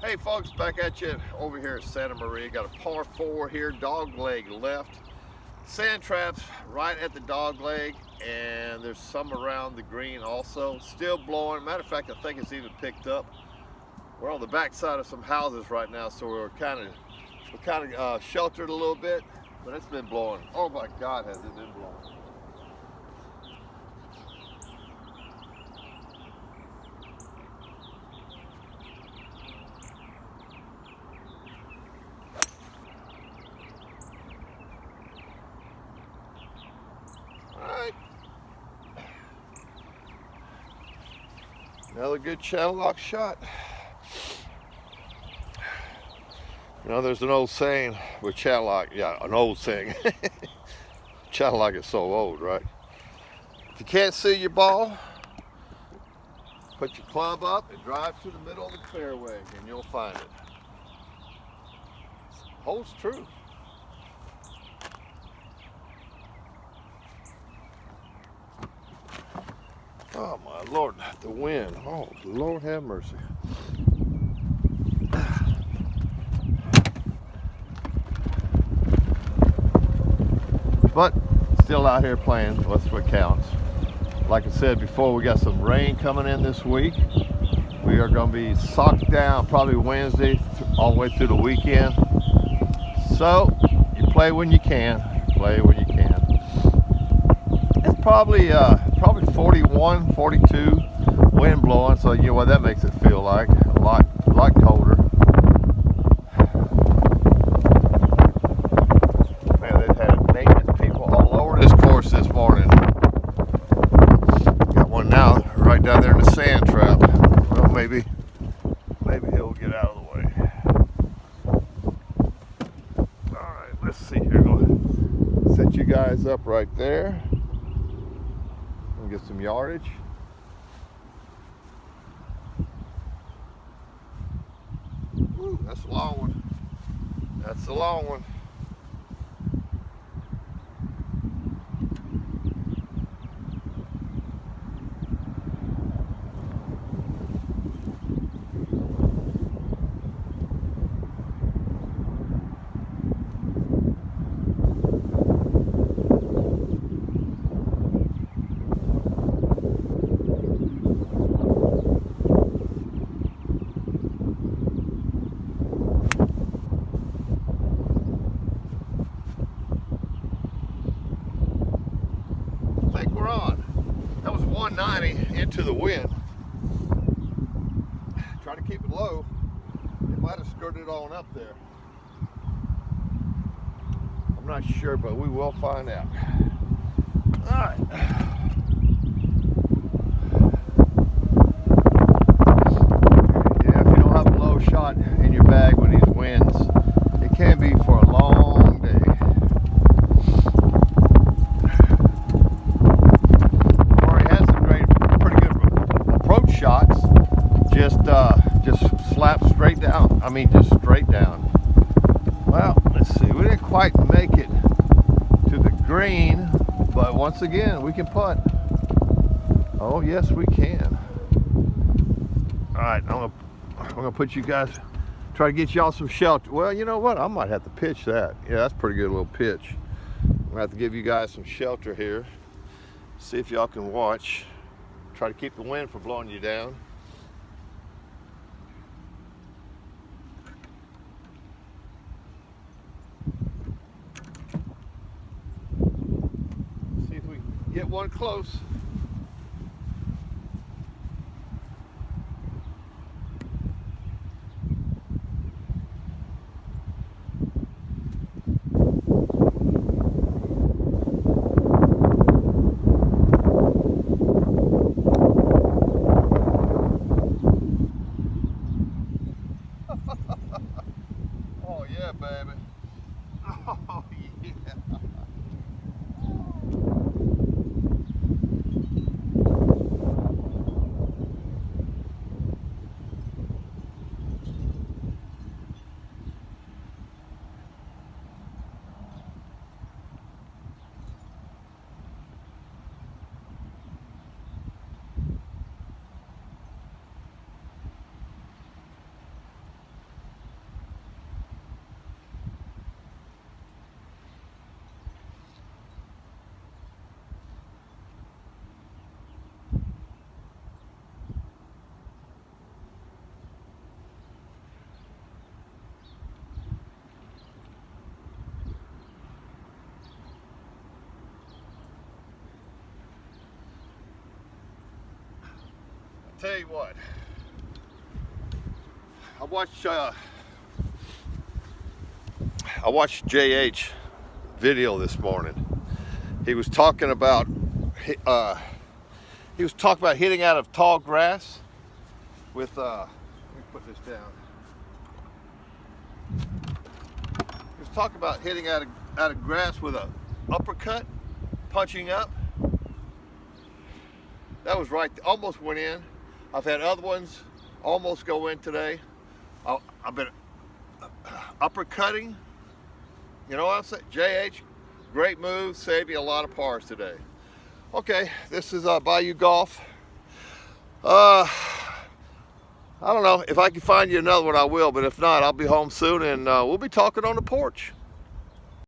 Hey folks, back at you over here at Santa Maria. Got a par 4 here, dog leg left. Sand traps right at the dog leg, and there's some around the green also. Still blowing. Matter of fact, I think it's even picked up. We're on the back side of some houses right now, so we're kind of sheltered a little bit, but it's been blowing. Oh my God, has it been blowing? Alright. Another good channel lock shot. You know, there's an old saying with channel lock, yeah, an old saying. Channel lock is so old, right? If you can't see your ball, put your club up and drive to the middle of the fairway and you'll find it. Holds true. Oh my Lord, the wind. Oh, Lord have mercy. But still out here playing, that's what counts. Like I said before, we got some rain coming in this week. We are going to be socked down probably Wednesday all the way through the weekend. So you play when you can, play when you can. It's probably 41, 42 wind blowing, so you know what that makes it feel like, a lot colder. Man, they've had maintenance people all over this course this morning. Got one now right down there in the sand trap. Well, maybe he'll get out of the way. All right, let's see here. Go set you guys up right there. Get some yardage. Ooh, that's a long one. That's a long one. I think we're on. That was 190 into the wind. Try to keep it low. It might have skirted on up there. I'm not sure, but we will find out. All right. Yeah, if you don't have a low shot in your bag with these winds, it can be for a long day. Shots, just slap straight down. I mean, just straight down. Well, let's see. We didn't quite make it to the green, but once again, we can putt. Oh yes, we can. All right, I'm gonna put you guys, try to get y'all some shelter. Well, you know what? I might have to pitch that. Yeah, that's a pretty good little pitch. I'm gonna have to give you guys some shelter here. See if y'all can watch. Try to keep the wind from blowing you down. See if we can get one close. Oh yeah, baby. Oh yeah. Tell you what, I watched JH video this morning. He was talking about hitting out of tall grass with let me put this down. He was talking about hitting out of grass with a uppercut, punching up. That was right. Almost went in. I've had other ones almost go in today. I've been uppercutting. You know what I'm saying? JH, great move. Saved you a lot of pars today. Okay, this is Bayou Golf. I don't know. If I can find you another one, I will. But if not, I'll be home soon, and we'll be talking on the porch.